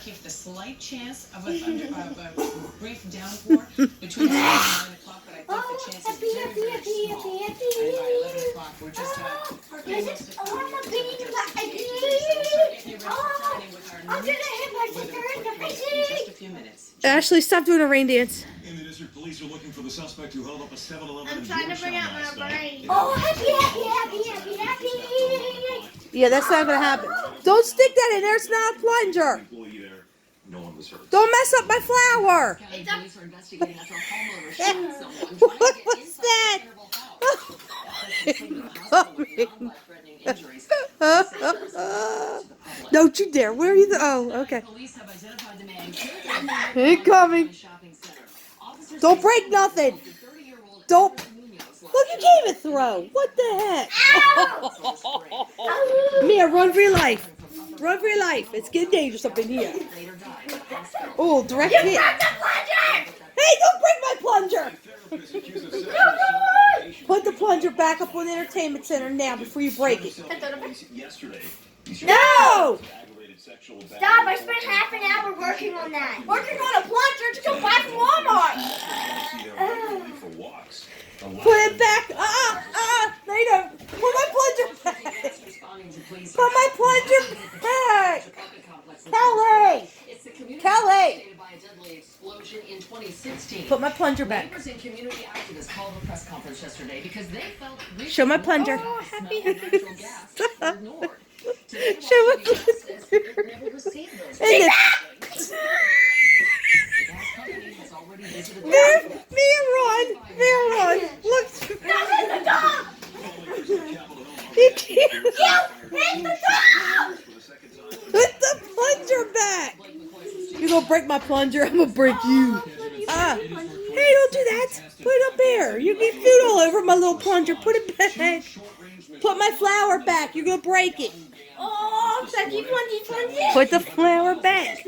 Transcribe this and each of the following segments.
keep the slight chance of a brief downpour between 7 and 9 o'clock, but I think the chance is very, very small. And by 11 o'clock, we're just just a few minutes. Ashley, stop doing a rain dance. In the district, police are looking for the suspect who held up a 7-Eleven. I'm trying to bring out my brain. Oh, happy. Yeah, that's not gonna happen. Don't stick that in there. It's not a plunger. No one was hurt. Don't mess up my flower. What's that? Don't you dare. Where are you? Oh, okay. Incoming. Don't break nothing. Don't. Look, you can't even throw. What the heck? Mia, run for your life. Run for your life. It's getting dangerous up in here. Oh, direct hit. Hey, don't break my plunger. Put the plunger back up on the entertainment center now before you break it. No! Stop, I spent half an hour working on that. Working on a plunger to go buy from Walmart. Put it back. No, you don't. Put my plunger back. Put my plunger back. Kelly. Put my plunger back. Show my plunger. Oh, happy. Show my plunger. Mia, run. Look. You can't. Put the plunger back. You're gonna break my plunger. I'm gonna break you. Hey, don't do that. Put it up there. You get food all over my little plunger. Put it back. Put my flower back. You're gonna break it. Oh, Becky, plungy. Put the flower back.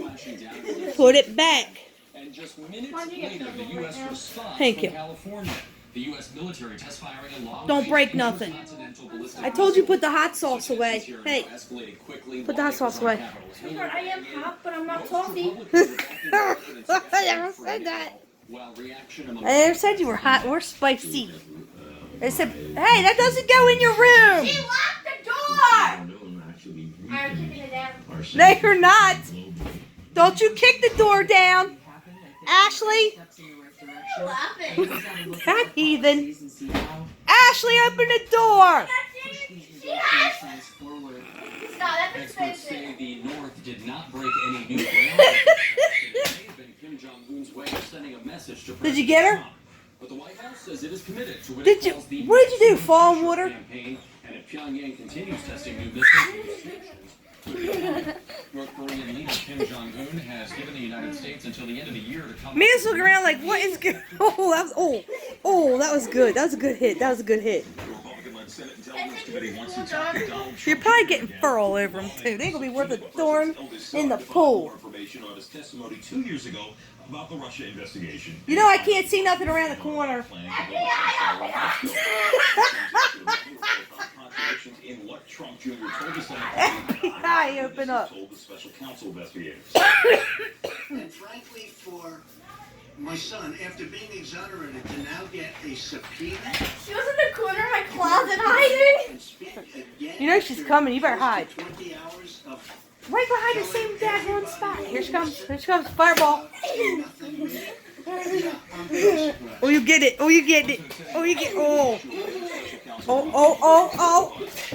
Put it back. And just minutes later, the U.S. response Thank you. from California. The U.S. military test firing a long Don't break nothing. I told you put the hot sauce away. Hey, put the hot sauce away. I am hot, but I'm not toffee. I never said that. I never said you were hot or spicy. I said, hey, that doesn't go in your room. She locked the door. I'm kicking it down. No, you're not. Don't you kick the door down. Ashley. That heathen. Ashley, open the door. Experts say the North did not break any new ground. It may have been Kim Jong-un's way of sending a message to Did you get her? Trump. But the White House says it is committed to what Did it you? calls the What did you do? Fall in water? campaign, and if Pyongyang continues testing new missiles, North Korean leader Kim Jong-un has given the United States until the end of the year to come. Mia's looking around like, what is good? Oh, that was that was good. That was a good hit. You're probably getting fur all over them too. They're gonna be worth a thorn in the pool. About the Russia investigation. You know I can't see nothing around the corner. In what Trump Jr. told us I open up. told the special counsel investigators. And frankly, for my son, after being exonerated, to now get a subpoena She was in the corner of my closet hiding. and speak again. You know she's coming. You better hide. 20 hours of Right behind the same daggone spot. Here she comes. Fireball. Oh, you get it. Oh, you get it. Oh, you get. Oh.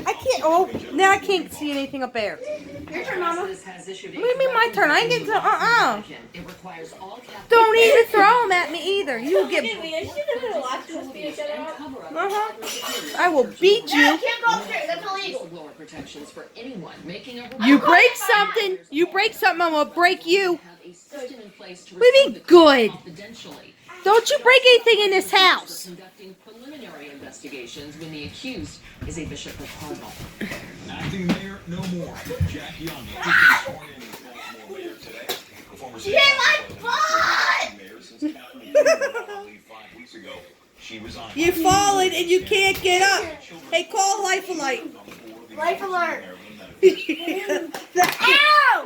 I can't. Oh, now I can't see anything up there. Your turn, Mama. What do you mean my turn? I ain't getting to. Don't even throw them at me either. You get. I will beat No, you. you can't go upstairs. That's illegal. You break something. I'm gonna break you. What do you mean good? Don't you break anything in this house. Conducting preliminary investigations when the accused is a bishop or cardinal. Acting mayor, no more. Jack Young, mayor today. She hit my butt. You've fallen and you can't get up. Hey, call Life Alert. Life alert. Ow!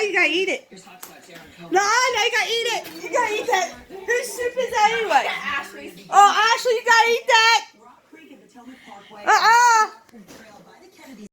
you gotta eat it. Here's hopscotch, Aaron. No, you gotta eat it. You gotta eat that. Whose soup is that anyway? Ask me